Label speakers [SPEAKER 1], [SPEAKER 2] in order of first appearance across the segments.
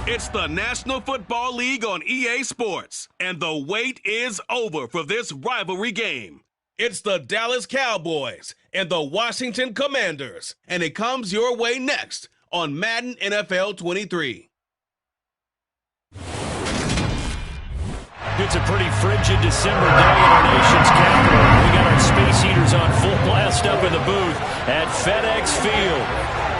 [SPEAKER 1] It's the National Football League on EA Sports, and the wait is over for this rivalry game. It's the Dallas Cowboys and the Washington Commanders, and it comes your way next on Madden NFL 23.
[SPEAKER 2] It's a pretty frigid December day in our nation's capital. We got our space heaters on full blast up in the booth at FedEx Field.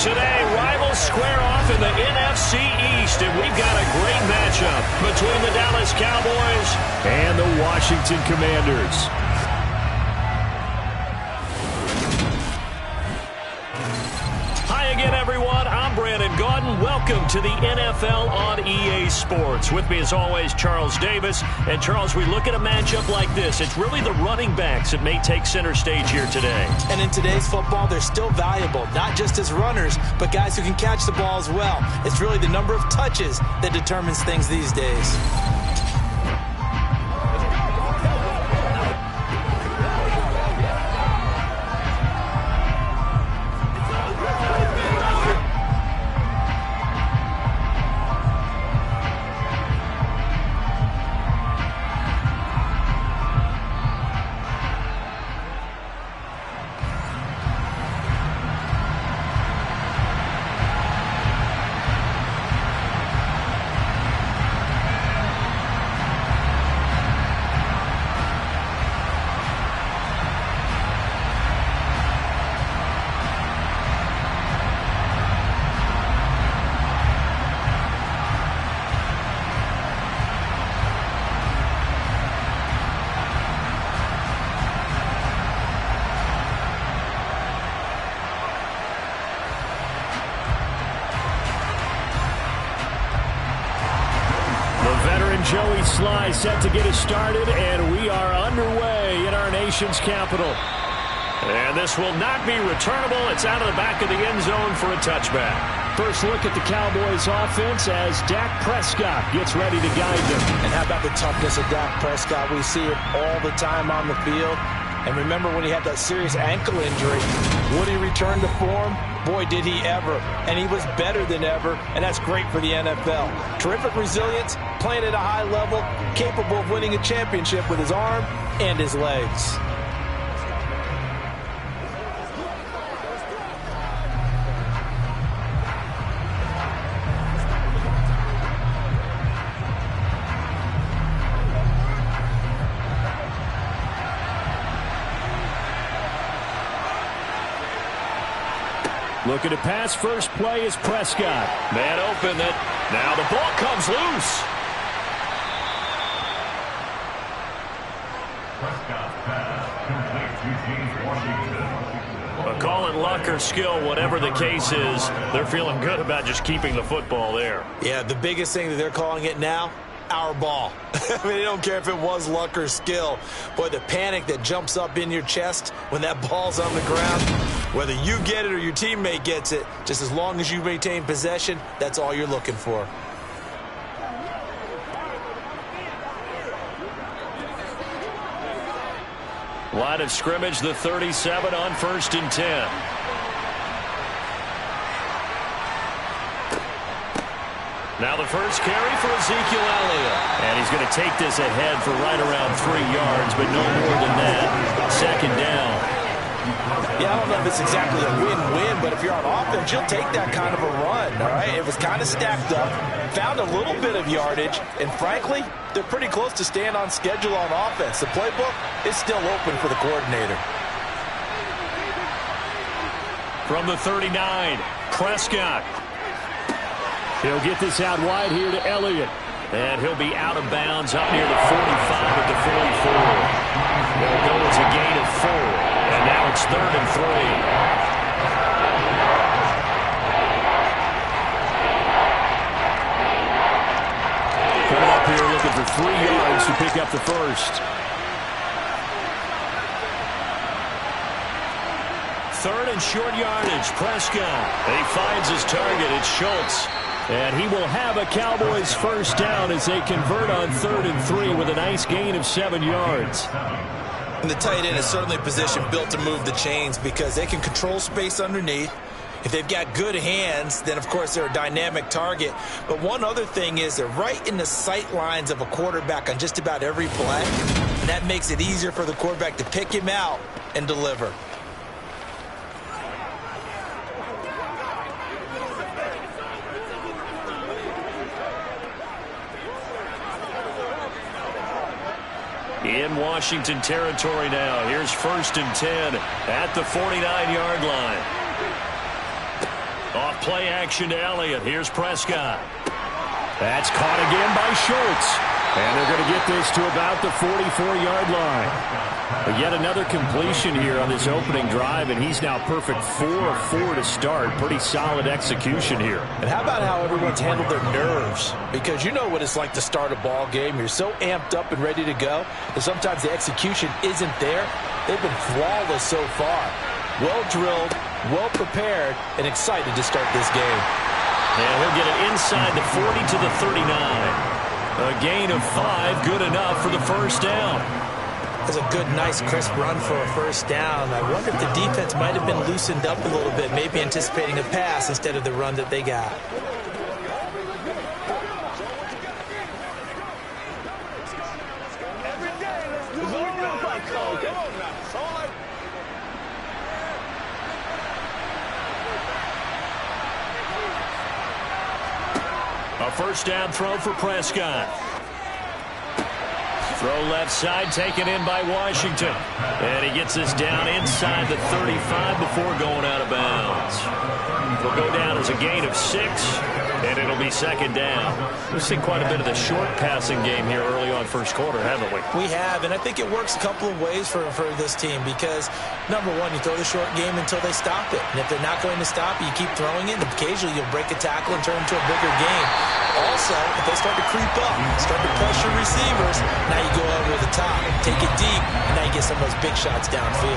[SPEAKER 2] Today, rivals square off in the NFC East, and we've got a great matchup between the Dallas Cowboys and the Washington Commanders. Hi again, everyone. I'm Brandon Gaudin. Welcome to the NFL on EA Sports. With me, as always, Charles Davis. And, Charles, we look at a matchup like this. It's really the running backs that may take center stage here today.
[SPEAKER 3] And in today's football, they're still valuable, not just as runners, but guys who can catch the ball as well. It's really the number of touches that determines things these days.
[SPEAKER 2] Joey Sly set to get us started, and we are underway in our nation's capital. And this will not be returnable. It's out of the back of the end zone for a touchback. First look at the Cowboys offense as Dak Prescott gets ready to guide them.
[SPEAKER 3] And how about the toughness of Dak Prescott? We see it all the time on the field. And remember when he had that serious ankle injury, would he return to form? Boy, did he ever. And he was better than ever, and that's great for the NFL. Terrific resilience, playing at a high level, capable of winning a championship with his arm and his legs.
[SPEAKER 2] Looking to pass. First play is Prescott. Man open. Now the ball comes loose. A call it luck or skill, whatever the case is, they're feeling good about just keeping the football there.
[SPEAKER 3] Yeah, the biggest thing that they're calling it now, our ball. I mean, they don't care if it was luck or skill. Boy, the panic that jumps up in your chest when that ball's on the ground, whether you get it or your teammate gets it, just as long as you maintain possession, that's all you're looking for.
[SPEAKER 2] Line of scrimmage, the 37 on 1st and 10. Now the first carry for Ezekiel Elliott. And he's going to take this ahead for right around 3 yards, but no more than that. Second down.
[SPEAKER 3] Yeah, I don't know if it's exactly a win-win, but if you're on offense, you'll take that kind of a run, all right? It was kind of stacked up, found a little bit of yardage, and frankly, they're pretty close to staying on schedule on offense. The playbook is still open for the coordinator.
[SPEAKER 2] From the 39, Prescott. He'll get this out wide here to Elliott. And he'll be out of bounds up near the 45 at the 44. They'll go as a gain of 4. And now it's 3rd and 3. Coming up here looking for 3 yards to pick up the first. 3rd and short yardage, Prescott. He finds his target, it's Schultz. And he will have a Cowboys first down as they convert on 3rd and 3 with a nice gain of 7 yards.
[SPEAKER 3] And the tight end is certainly a position built to move the chains because they can control space underneath. If they've got good hands, then, of course, they're a dynamic target. But one other thing is they're right in the sight lines of a quarterback on just about every play. And that makes it easier for the quarterback to pick him out and deliver.
[SPEAKER 2] In Washington territory now. Here's 1st and 10 at the 49-yard line. Off play action to Elliott. Here's Prescott. That's caught again by Schultz. And they're going to get this to about the 44-yard line. But yet another completion here on this opening drive, and he's now perfect 4 of 4 to start. Pretty solid execution here.
[SPEAKER 3] And how about how everyone's handled their nerves? Because you know what it's like to start a ball game. You're so amped up and ready to go, and sometimes the execution isn't there. They've been flawless so far. Well drilled, well prepared, and excited to start this game.
[SPEAKER 2] And he'll get it inside the 40 to the 39. A gain of 5, good enough for the first down.
[SPEAKER 3] That's a good, nice, crisp run for a first down. I wonder if the defense might have been loosened up a little bit, maybe anticipating a pass instead of the run that they got.
[SPEAKER 2] A first down throw for Prescott. Throw left side, taken in by Washington. And he gets this down inside the 35 before going out of bounds. It'll go down as a gain of 6, and it'll be second down. We've seen quite a bit of the short passing game here early on first quarter, haven't we?
[SPEAKER 3] We have, and I think it works a couple of ways for this team because, number one, you throw the short game until they stop it. And if they're not going to stop it, you keep throwing it, and occasionally you'll break a tackle and turn it into a bigger game. Also, if they start to creep up, start to pressure receivers, now you go over the top, take it deep, and now you get some of those big shots downfield.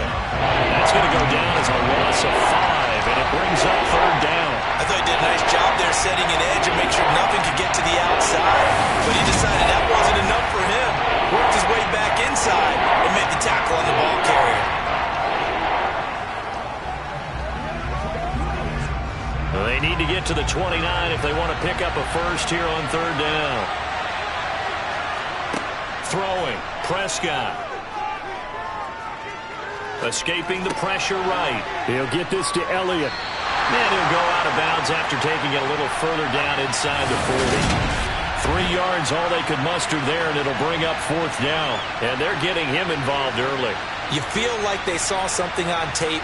[SPEAKER 2] That's going to go down as a loss of 5, and it brings up third down.
[SPEAKER 3] I thought he did a nice job there setting an edge and make sure nothing could get to the outside. But he decided that wasn't enough for him. Worked his way back inside and made the tackle on the ball carrier.
[SPEAKER 2] They need to get to the 29 if they want to pick up a first here on third down. Throwing, Prescott. Escaping the pressure right. He'll get this to Elliott. And he'll go out of bounds after taking it a little further down inside the 40. 3 yards, all they could muster there, and it'll bring up fourth down. And they're getting him involved early.
[SPEAKER 3] You feel like they saw something on tape,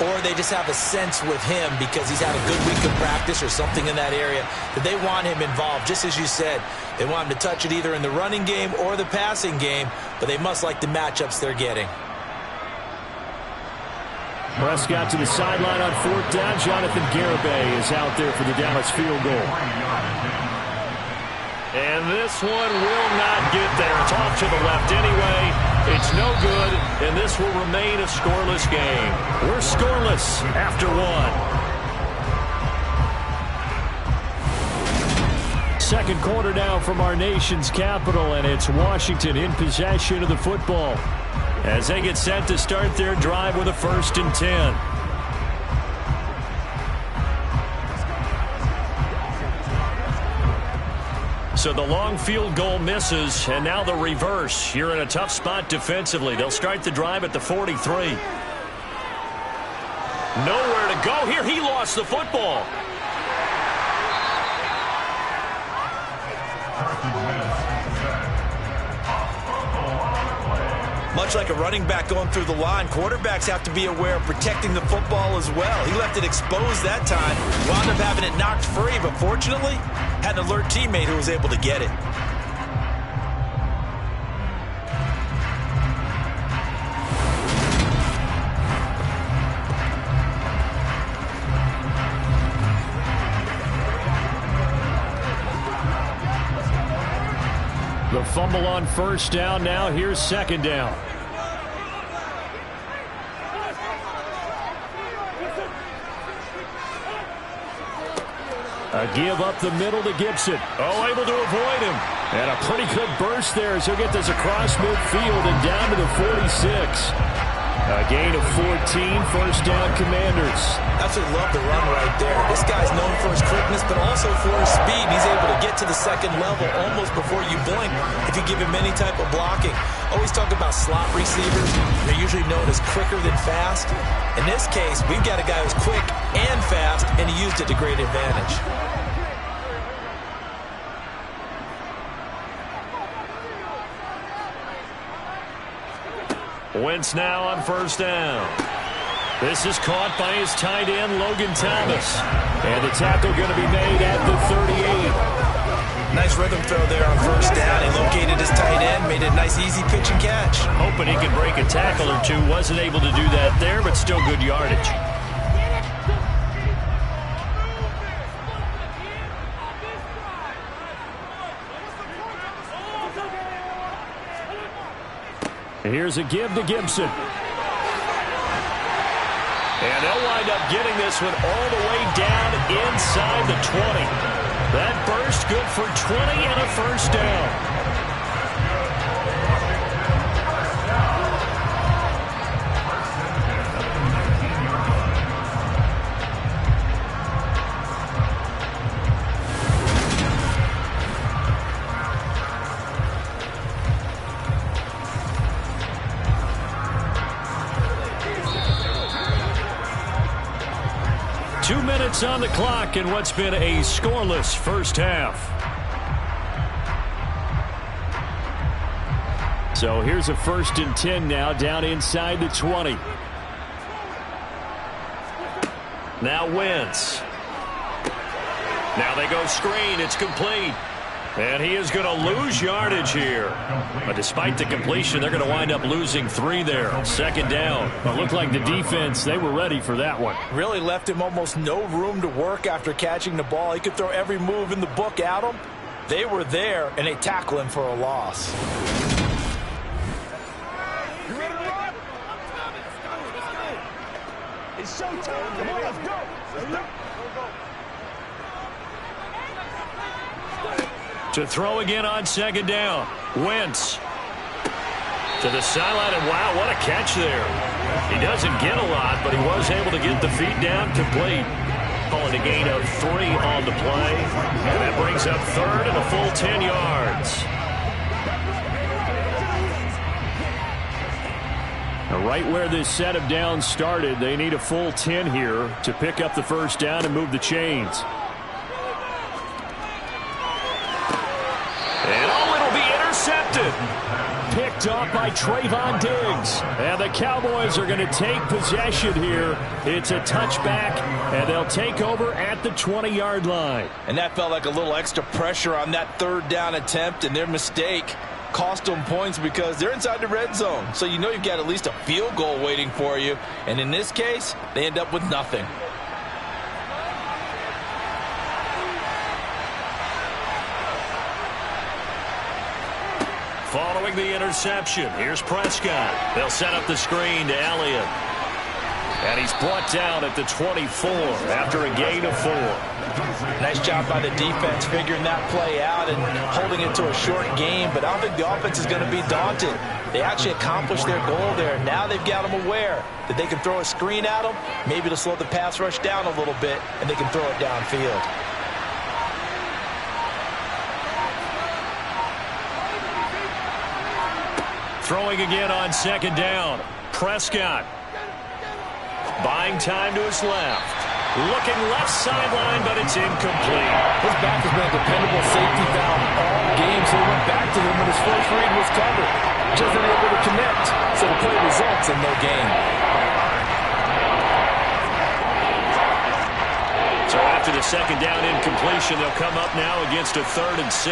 [SPEAKER 3] or they just have a sense with him because he's had a good week of practice or something in that area that they want him involved. Just as you said, they want him to touch it either in the running game or the passing game, but they must like the matchups they're getting.
[SPEAKER 2] Prescott to the sideline on fourth down. Jonathan Garibay is out there for the Dallas field goal. And this one will not get there. It's off to the left anyway. It's no good, and this will remain a scoreless game. We're scoreless after 1. Second quarter now from our nation's capital, and it's Washington in possession of the football as they get set to start their drive with a 1st and 10. So the long field goal misses, and now the reverse. You're in a tough spot defensively. They'll start the drive at the 43. Nowhere to go here. He lost the football.
[SPEAKER 3] Much like a running back going through the line, quarterbacks have to be aware of protecting the football as well. He left it exposed that time, wound up having it knocked free, but fortunately, had an alert teammate who was able to get it.
[SPEAKER 2] The fumble on first down. Now here's second down. A give up the middle to Gibson. Oh, able to avoid him. And a pretty good burst there as he'll get this across midfield and down to the 46. A gain of 14, first down Commanders.
[SPEAKER 3] Absolutely love the run right there. This guy's known for his quickness, but also for his speed. He's able to get to the second level almost before you blink if you give him any type of blocking. Always talk about slot receivers. They're usually known as quicker than fast. In this case, we've got a guy who's quick and fast, and he used it to great advantage.
[SPEAKER 2] Wentz now on first down. This is caught by his tight end, Logan Thomas. And the tackle going to be made at the 38.
[SPEAKER 3] Nice rhythm throw there on first down. He located his tight end, made a nice easy pitch and catch.
[SPEAKER 2] Hoping he could break a tackle or two. Wasn't able to do that there, but still good yardage. Here's a give to Gibson. And they'll wind up getting this one all the way down inside the 20. That burst good for 20 and a first down. 2 minutes on the clock in what's been a scoreless first half. So here's a 1st and 10 now down inside the 20. Now Wentz. Now they go screen. It's complete. And he is going to lose yardage here. But despite the completion, they're going to wind up losing 3 there. 2nd down. It looked like the defense, they were ready for that one.
[SPEAKER 3] Really left him almost no room to work after catching the ball. He could throw every move in the book at him. They were there, and they tackle him for a loss.
[SPEAKER 4] You ready to run? It's showtime. Come on, let's go. Let's go.
[SPEAKER 2] To throw again on 2nd down. Wentz to the sideline, and wow, what a catch there. He doesn't get a lot, but he was able to get the feet down complete. Calling a gain of 3 on the play. And that brings up 3rd and a full 10 yards. Now, right where this set of downs started, they need a full 10 here to pick up the 1st down and move the chains. Picked off by Trayvon Diggs. And the Cowboys are going to take possession here. It's a touchback, and they'll take over at the 20-yard line.
[SPEAKER 3] And that felt like a little extra pressure on that 3rd down attempt, and their mistake cost them points because they're inside the red zone. So you know you've got at least a field goal waiting for you. And in this case, they end up with nothing.
[SPEAKER 2] Following the interception, here's Prescott. They'll set up the screen to Elliott. And he's brought down at the 24 after a gain of 4.
[SPEAKER 3] Nice job by the defense figuring that play out and holding it to a short game. But I don't think the offense is going to be daunted. They actually accomplished their goal there. Now they've got them aware that they can throw a screen at them, maybe to slow the pass rush down a little bit, and they can throw it downfield.
[SPEAKER 2] Throwing again on 2nd down. Prescott. Buying time to his left. Looking left sideline, but it's incomplete.
[SPEAKER 3] His back has been a dependable safety valve all game, so he went back to him when his first read was covered. Just unable to connect, so the play results in no gain.
[SPEAKER 2] So after the 2nd down incompletion, they'll come up now against a 3rd and 6.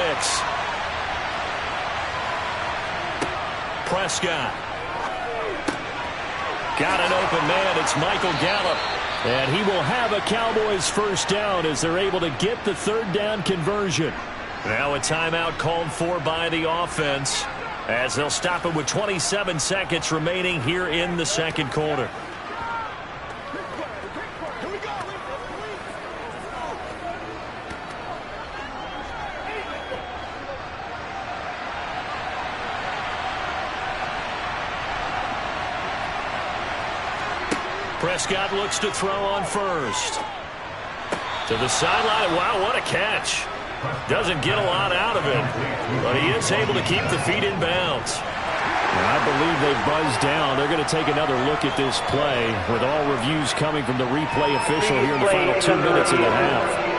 [SPEAKER 2] Prescott. Got an open man. It's Michael Gallup. And he will have a Cowboys 1st down as they're able to get the 3rd down conversion. Now a timeout called for by the offense as they'll stop it with 27 seconds remaining here in the 2nd quarter. Prescott looks to throw on first. To the sideline. Wow, what a catch. Doesn't get a lot out of it, but he is able to keep the feet in bounds.
[SPEAKER 5] I believe they buzzed down. They're going to take another look at this play with all reviews coming from the replay official here in the final 2 minutes of the half.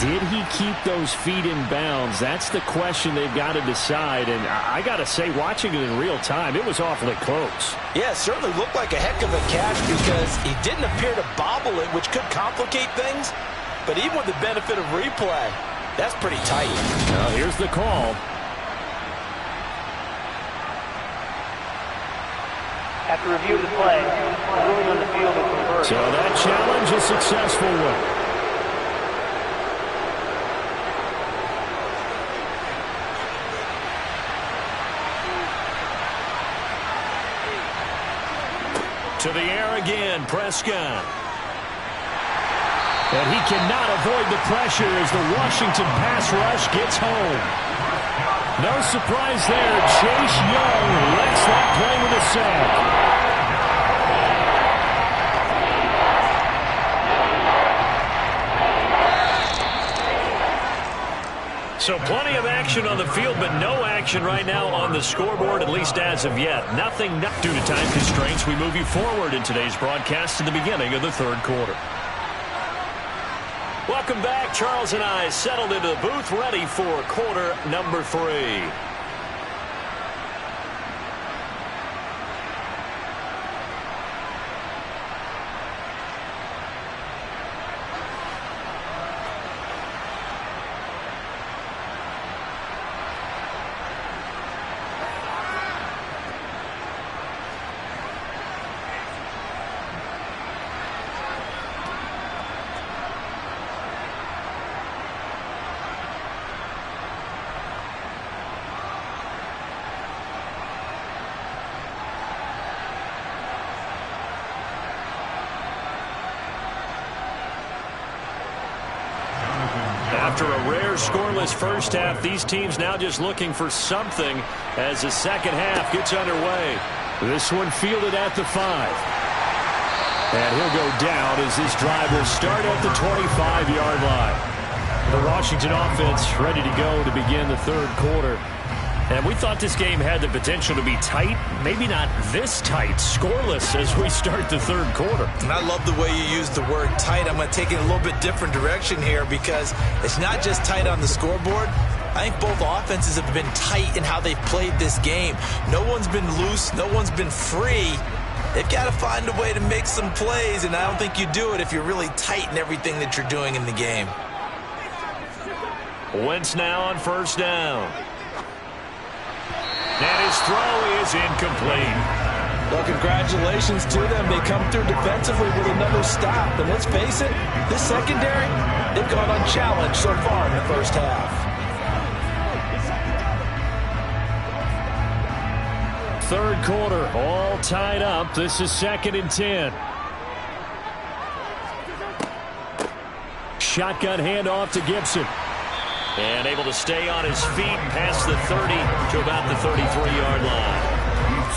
[SPEAKER 5] Did he keep those feet in bounds? That's the question they've got to decide. And I got to say, watching it in real time, it was awfully close.
[SPEAKER 3] Yeah, it certainly looked like a heck of a catch because he didn't appear to bobble it, which could complicate things. But even with the benefit of replay, that's pretty tight.
[SPEAKER 5] Now here's the call.
[SPEAKER 6] After review of the play, ruling on the field will convert.
[SPEAKER 5] So that challenge is successful one.
[SPEAKER 2] To the air again, Prescott.
[SPEAKER 5] And he cannot avoid the pressure as the Washington pass rush gets home. No surprise there. Chase Young lets that play with a sack.
[SPEAKER 2] So plenty of action on the field, but no action right now on the scoreboard, at least as of yet. Nothing due to time constraints. We move you forward in today's broadcast to the beginning of the third quarter. Welcome back. Charles and I settled into the booth, ready for quarter number 3. After a rare scoreless first half, these teams now just looking for something as the second half gets underway.
[SPEAKER 5] This one fielded at the 5. And he'll go down as this drive will start at the 25-yard line. The Washington offense ready to go to begin the third quarter. And we thought this game had the potential to be tight, maybe not this tight, scoreless as we start the third quarter.
[SPEAKER 3] And I love the way you use the word tight. I'm going to take it a little bit different direction here because it's not just tight on the scoreboard. I think both offenses have been tight in how they've played this game. No one's been loose. No one's been free. They've got to find a way to make some plays, and I don't think you do it if you're really tight in everything that you're doing in the game.
[SPEAKER 2] Wentz now on first down. And his throw is incomplete.
[SPEAKER 3] Well, congratulations to them. They come through defensively with another stop. And let's face it, this secondary, they've gone unchallenged so far in the first half.
[SPEAKER 5] Third quarter, all tied up. This is 2nd and 10. Shotgun handoff to Gibson.
[SPEAKER 2] And able to stay on his feet past the 30 to about the 33-yard line.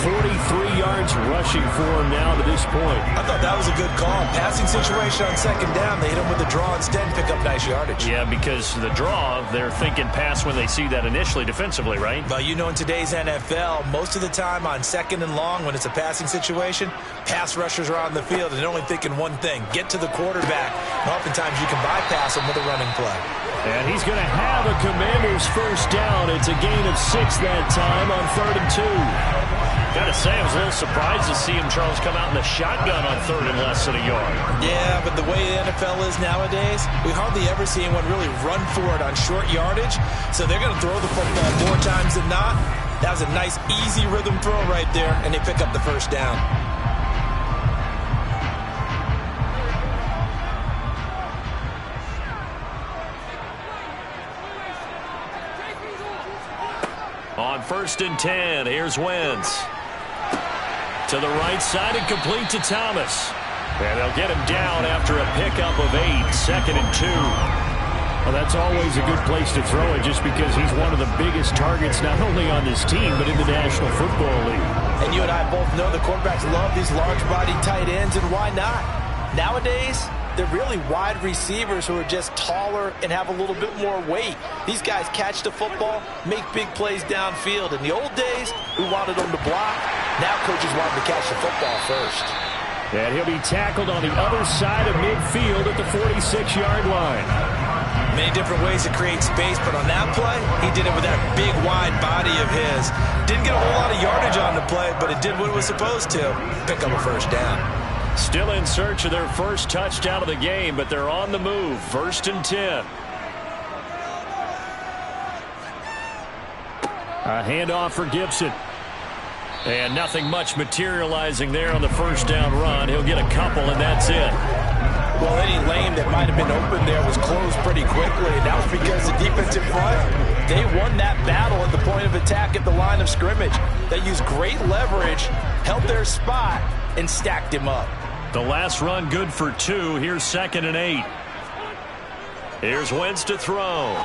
[SPEAKER 5] 43 yards rushing for him now to this point.
[SPEAKER 3] I thought that was a good call. Passing situation on second down. They hit him with the draw instead and pick up nice yardage.
[SPEAKER 2] Yeah, because the draw, they're thinking pass when they see that initially defensively, right?
[SPEAKER 3] But you know, in today's NFL, most of the time on second and long, when it's a passing situation, pass rushers are on the field and they're only thinking one thing, get to the quarterback. And oftentimes you can bypass him with a running play.
[SPEAKER 5] And he's going to have a Commander's first down. It's a gain of 6 that time on 3rd and 2.
[SPEAKER 2] Gotta say, I was a little surprised to see him, Charles, come out in the shotgun on 3rd and less than a yard.
[SPEAKER 3] Yeah, but the way the NFL is nowadays, we hardly ever see anyone really run for it on short yardage. So they're going to throw the football more times than not. That was a nice, easy rhythm throw right there, and they pick up the first down.
[SPEAKER 2] On 1st and 10, here's Wentz. To the right side and complete to Thomas. And they'll get him down after a pickup of 8, 2nd and 2.
[SPEAKER 5] Well, that's always a good place to throw it just because he's one of the biggest targets not only on this team but in the National Football League.
[SPEAKER 3] And you and I both know the quarterbacks love these large-body tight ends, and why not? Nowadays, they're really wide receivers who are just taller and have a little bit more weight. These guys catch the football, make big plays downfield. In the old days, we wanted them to block. Now coaches want them to catch the football first.
[SPEAKER 5] And he'll be tackled on the other side of midfield at the 46-yard line.
[SPEAKER 3] Many different ways to create space, but on that play, he did it with that big, wide body of his. Didn't get a whole lot of yardage on the play, but it did what it was supposed to. Pick up a first down.
[SPEAKER 2] Still in search of their first touchdown of the game, but they're on the move. 1st and 10.
[SPEAKER 5] A handoff for Gibson.
[SPEAKER 2] And nothing much materializing there on the first down run. He'll get a couple, and that's it.
[SPEAKER 3] Well, any lane that might have been open there was closed pretty quickly, and that was because the defensive front, they won that battle at the point of attack at the line of scrimmage. They used great leverage, held their spot, and stacked him up.
[SPEAKER 2] The last run good for 2. Here's 2nd and 8. Here's Wentz to throw.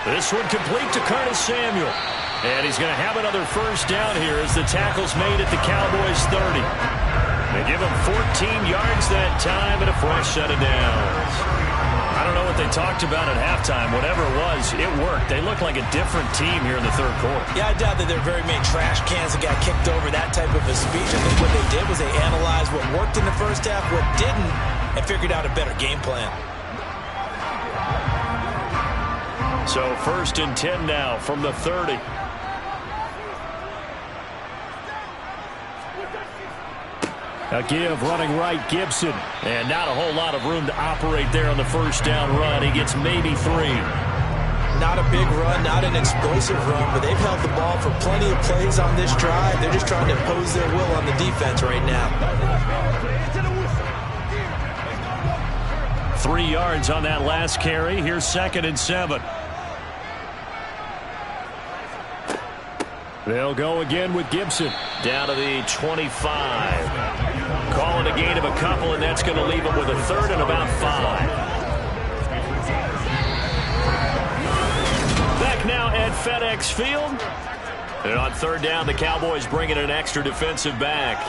[SPEAKER 2] This one complete to Curtis Samuel. And he's going to have another first down here as the tackle's made at the Cowboys 30. They give him 14 yards that time and a fresh set of downs. I don't know what they talked about at halftime. Whatever it was, it worked. They look like a different team here in the third quarter.
[SPEAKER 3] Yeah, I doubt that there are very many trash cans that got kicked over that type of a speech. I think what they did was they analyzed what worked in the first half, what didn't, and figured out a better game plan.
[SPEAKER 2] So 1st and 10 now from the 30.
[SPEAKER 5] A give running right, Gibson.
[SPEAKER 2] And not a whole lot of room to operate there on the first down run. He gets maybe 3.
[SPEAKER 3] Not a big run, not an explosive run, but they've held the ball for plenty of plays on this drive. They're just trying to impose their will on the defense right now.
[SPEAKER 2] 3 yards on that last carry. Here's 2nd and 7.
[SPEAKER 5] They'll go again with Gibson.
[SPEAKER 2] Down to the 25. Calling a gain of a couple, and that's going to leave him with a 3rd and about 5. Back now at FedEx Field. And on 3rd down, the Cowboys bring in an extra defensive back.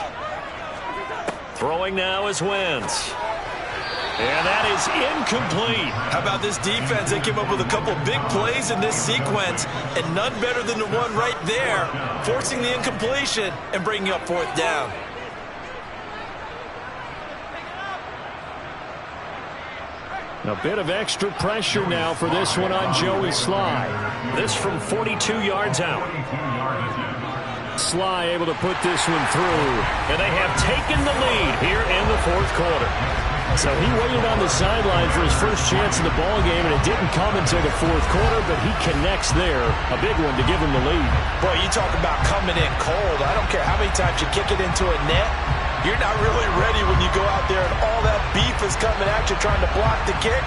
[SPEAKER 2] Throwing now is Wentz. And that is incomplete.
[SPEAKER 3] How about this defense? They came up with a couple big plays in this sequence, and none better than the one right there, forcing the incompletion and bringing up 4th down.
[SPEAKER 5] A bit of extra pressure now for this one on Joey Sly.
[SPEAKER 2] This from 42 yards out.
[SPEAKER 5] Sly able to put this one through.
[SPEAKER 2] And they have taken the lead here in the 4th quarter.
[SPEAKER 5] So he waited on the sideline for his first chance in the ballgame, and it didn't come until the 4th quarter, but he connects there. A big one to give him the lead.
[SPEAKER 3] Boy, you talk about coming in cold. I don't care how many times you kick it into a net. You're not really ready when you go out there and all that beef is coming at you trying to block the kick.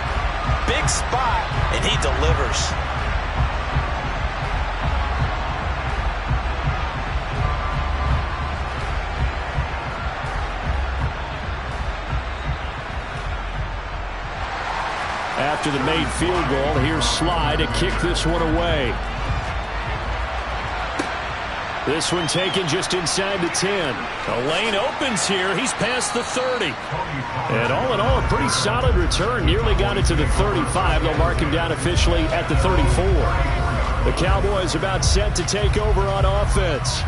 [SPEAKER 3] Big spot, and he delivers.
[SPEAKER 5] After the made field goal, here's Sly to kick this one away. This one taken just inside the 10.
[SPEAKER 2] The lane opens here. He's past the 30.
[SPEAKER 5] And all in all, a pretty solid return. Nearly got it to the 35. They'll mark him down officially at the 34. The Cowboys about set to take over on offense.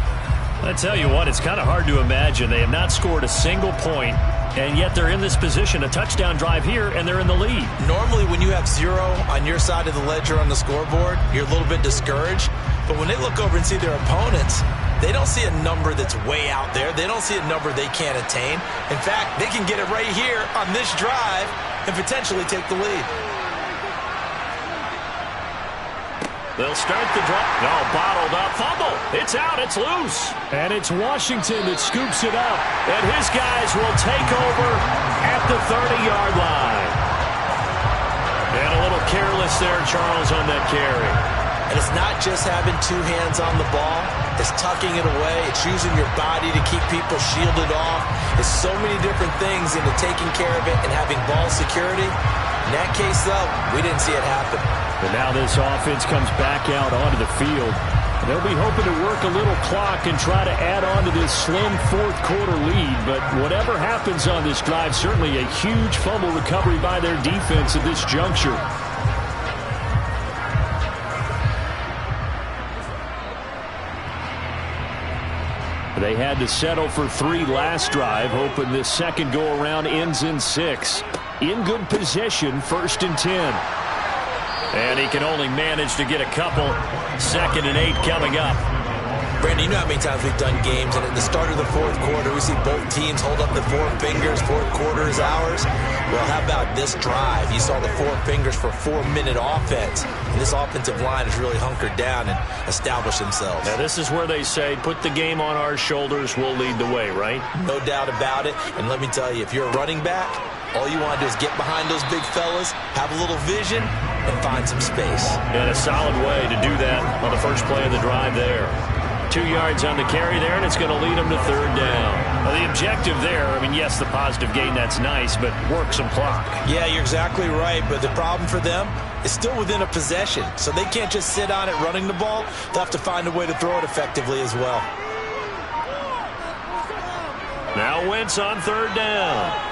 [SPEAKER 2] I tell you what, it's kind of hard to imagine. They have not scored a single point, and yet they're in this position, a touchdown drive here, and they're in the lead.
[SPEAKER 3] Normally, when you have 0 on your side of the ledger on the scoreboard, you're a little bit discouraged. But when they look over and see their opponents, they don't see a number that's way out there. They don't see a number they can't attain. In fact, they can get it right here on this drive and potentially take the lead.
[SPEAKER 2] They'll start the drive. No, bottled up. Fumble. It's out. It's loose.
[SPEAKER 5] And it's Washington that scoops it up.
[SPEAKER 2] And his guys will take over at the 30-yard line. And a little careless there, Charles, on that carry.
[SPEAKER 3] And it's not just having 2 hands on the ball. It's tucking it away. It's using your body to keep people shielded off. It's so many different things into taking care of it and having ball security. In that case, though, we didn't see it happen.
[SPEAKER 5] But now this offense comes back out onto the field. They'll be hoping to work a little clock and try to add on to this slim fourth-quarter lead. But whatever happens on this drive, certainly a huge fumble recovery by their defense at this juncture. They had to settle for 3 last drive, hoping this second go-around ends in 6. In good possession, 1st and 10. And he can only manage to get a couple. 2nd and 8 coming up.
[SPEAKER 3] Brandon, you know how many times we've done games, and at the start of the fourth quarter, we see both teams hold up the 4 fingers, fourth quarter is ours. Well, how about this drive? You saw the 4 fingers for 4-minute offense. And this offensive line has really hunkered down and established themselves.
[SPEAKER 5] Now, this is where they say, put the game on our shoulders, we'll lead the way, right?
[SPEAKER 3] No doubt about it. And let me tell you, if you're a running back, all you want to do is get behind those big fellas, have a little vision, and find some space.
[SPEAKER 5] And a solid way to do that on the first play of the drive there. 2 yards on the carry there, and it's going to lead them to 3rd down. Well, the objective there, I mean, yes, the positive gain, that's nice, but work some clock.
[SPEAKER 3] Yeah, you're exactly right, but the problem for them is still within a possession, so they can't just sit on it running the ball. They'll have to find a way to throw it effectively as well.
[SPEAKER 5] Now Wentz on 3rd down.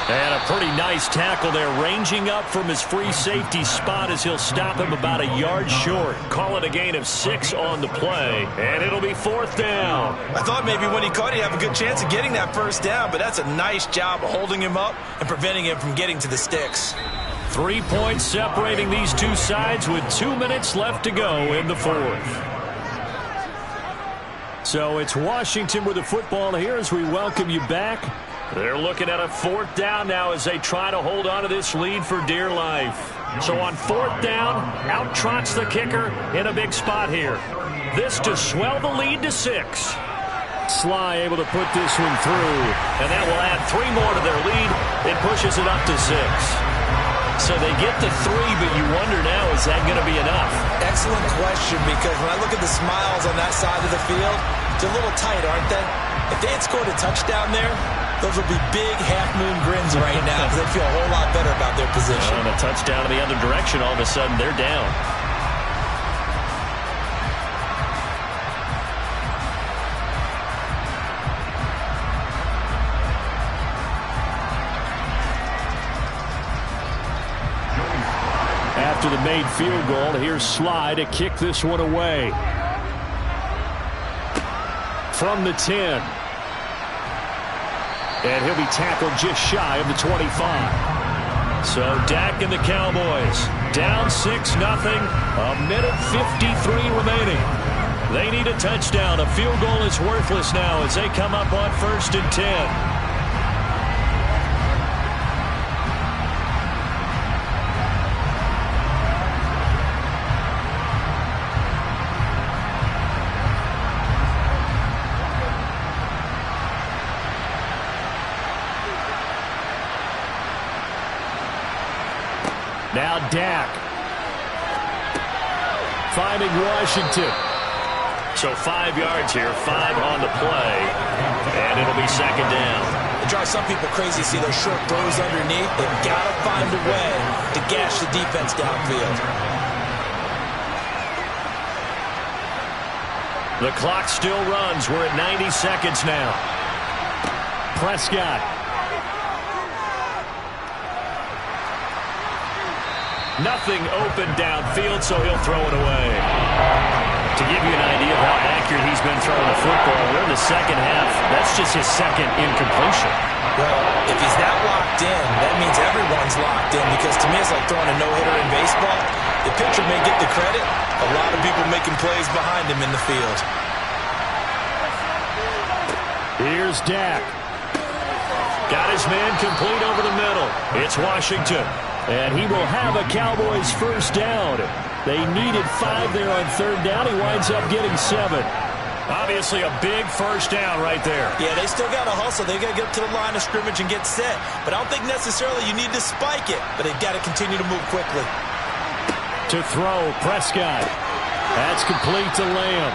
[SPEAKER 5] And a pretty nice tackle there, ranging up from his free safety spot as he'll stop him about a yard short. Call it a gain of 6 on the play, and it'll be 4th down.
[SPEAKER 3] I thought maybe when he caught, he'd have a good chance of getting that 1st down, but that's a nice job of holding him up and preventing him from getting to the sticks.
[SPEAKER 5] 3 points separating these two sides with 2 minutes left to go in the 4th. So it's Washington with the football here as we welcome you back. They're looking at a 4th down now as they try to hold on to this lead for dear life. So on 4th down, out trots the kicker in a big spot here. This to swell the lead to 6. Sly able to put this one through, and that will add 3 more to their lead. It pushes it up to 6. So they get to 3, but you wonder now, is that going to be enough?
[SPEAKER 3] Excellent question, because when I look at the smiles on that side of the field, they're a little tight, aren't they? If they had scored a touchdown there, those would be big half-moon grins right now because they'd feel a whole lot better about their position.
[SPEAKER 5] And a touchdown in the other direction, all of a sudden they're down. After the made field goal, here's Sly to kick this one away. From the 10. And he'll be tackled just shy of the 25. So Dak and the Cowboys down 6-0. A minute 53 remaining. They need a touchdown. A field goal is worthless now as they come up on 1st and 10. Now Dak finding Washington. So 5 yards here, 5 on the play, and it'll be 2nd down.
[SPEAKER 3] It drives some people crazy to see those short throws underneath. They've got to find a way to gash the defense downfield.
[SPEAKER 5] The clock still runs. We're at 90 seconds now. Prescott. Nothing open downfield, so he'll throw it away. To give you an idea of how accurate he's been throwing the football, we're in the second half. That's just his 2nd incompletion.
[SPEAKER 3] Well, if he's that locked in, that means everyone's locked in, because to me it's like throwing a no-hitter in baseball. The pitcher may get the credit. A lot of people making plays behind him in the field.
[SPEAKER 5] Here's Dak. Got his man complete over the middle. It's Washington. And he will have a Cowboys 1st down. They needed 5 there on 3rd down. He winds up getting 7. Obviously a big 1st down right there.
[SPEAKER 3] Yeah, they still got to hustle. They got to get up to the line of scrimmage and get set. But I don't think necessarily you need to spike it. But they've got to continue to move quickly.
[SPEAKER 5] To throw, Prescott. That's complete to Lamb.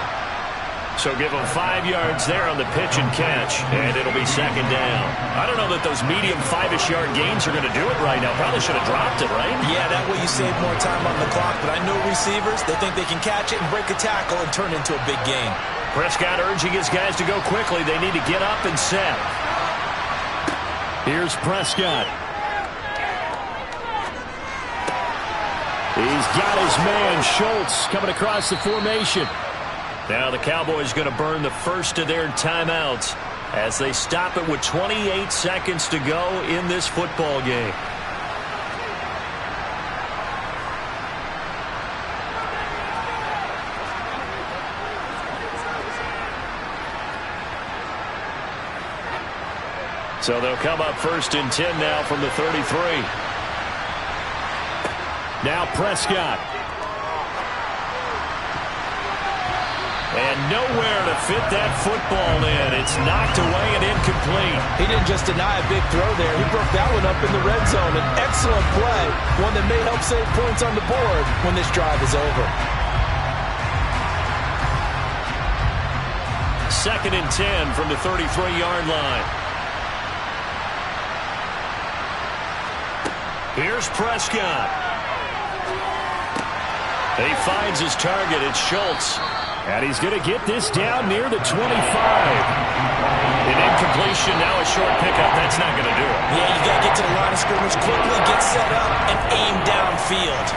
[SPEAKER 2] So give him 5 yards there on the pitch and catch, and it'll be second down. I don't know that those medium 5-ish yard gains are going to do it right now. Probably should have dropped it, right?
[SPEAKER 3] Yeah, that way you save more time on the clock. But I know receivers, they think they can catch it and break a tackle and turn it into a big gain.
[SPEAKER 2] Prescott urging his guys to go quickly. They need to get up and set.
[SPEAKER 5] Here's Prescott. He's got his man, Schultz, coming across the formation.
[SPEAKER 2] Now the Cowboys going to burn the first of their timeouts as they stop it with 28 seconds to go in this football game. So they'll come up 1st and 10 now from the 33.
[SPEAKER 5] Now Prescott.
[SPEAKER 2] And nowhere to fit that football in. It's knocked away and incomplete.
[SPEAKER 3] He didn't just deny a big throw there. He broke that one up in the red zone. An excellent play. One that may help save points on the board when this drive is over.
[SPEAKER 2] 2nd and 10 from the 33-yard line. Here's Prescott. He finds his target. It's Schultz.
[SPEAKER 5] And he's going to get this down near the 25.
[SPEAKER 2] An incompletion, now a short pickup. That's not going to do it.
[SPEAKER 3] Yeah, you got to get to the line of scrimmage quickly, get set up, and aim downfield.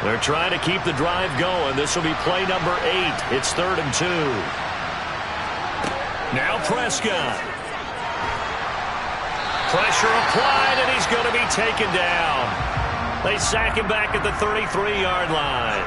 [SPEAKER 2] They're trying to keep the drive going. This will be play number 8. It's 3rd and 2. Now Prescott. Pressure applied, and he's going to be taken down. They sack him back at the 33-yard line.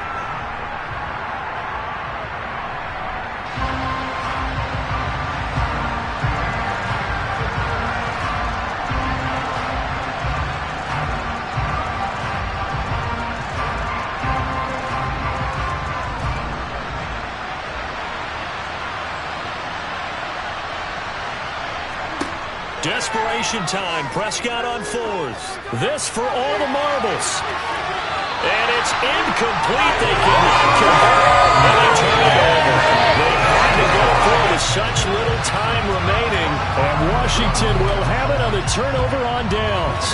[SPEAKER 2] Desperation time. Prescott on 4th. This for all the marbles. And it's incomplete. They cannot convert. And they turn it over. They had to go for it with such little time remaining.
[SPEAKER 5] And Washington will have it on the turnover on downs.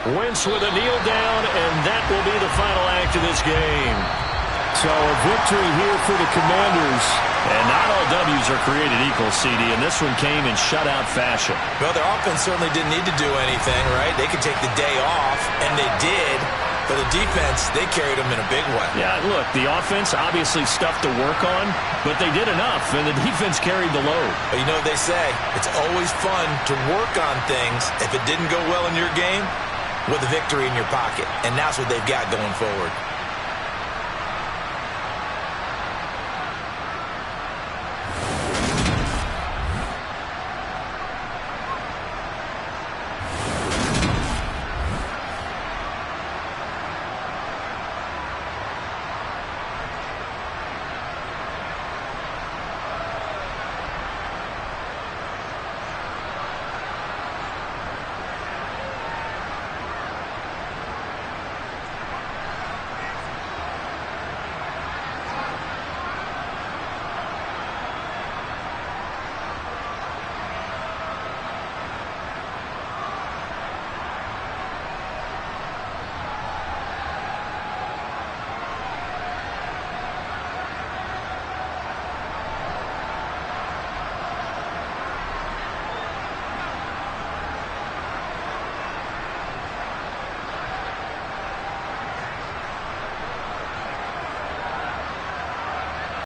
[SPEAKER 2] Wentz with a kneel down, and that will be the final act of this game.
[SPEAKER 5] So a victory here for the Commanders.
[SPEAKER 2] And not all W's are created equal, CD, and this one came in shutout fashion.
[SPEAKER 3] Well, their offense certainly didn't need to do anything, right? They could take the day off, and they did. But the defense, they carried them in a big way.
[SPEAKER 2] Yeah, look, the offense obviously stuff to work on, but they did enough, and the defense carried the load.
[SPEAKER 3] But you know what they say? It's always fun to work on things. If it didn't go well in your game, with a victory in your pocket. And that's what they've got going forward.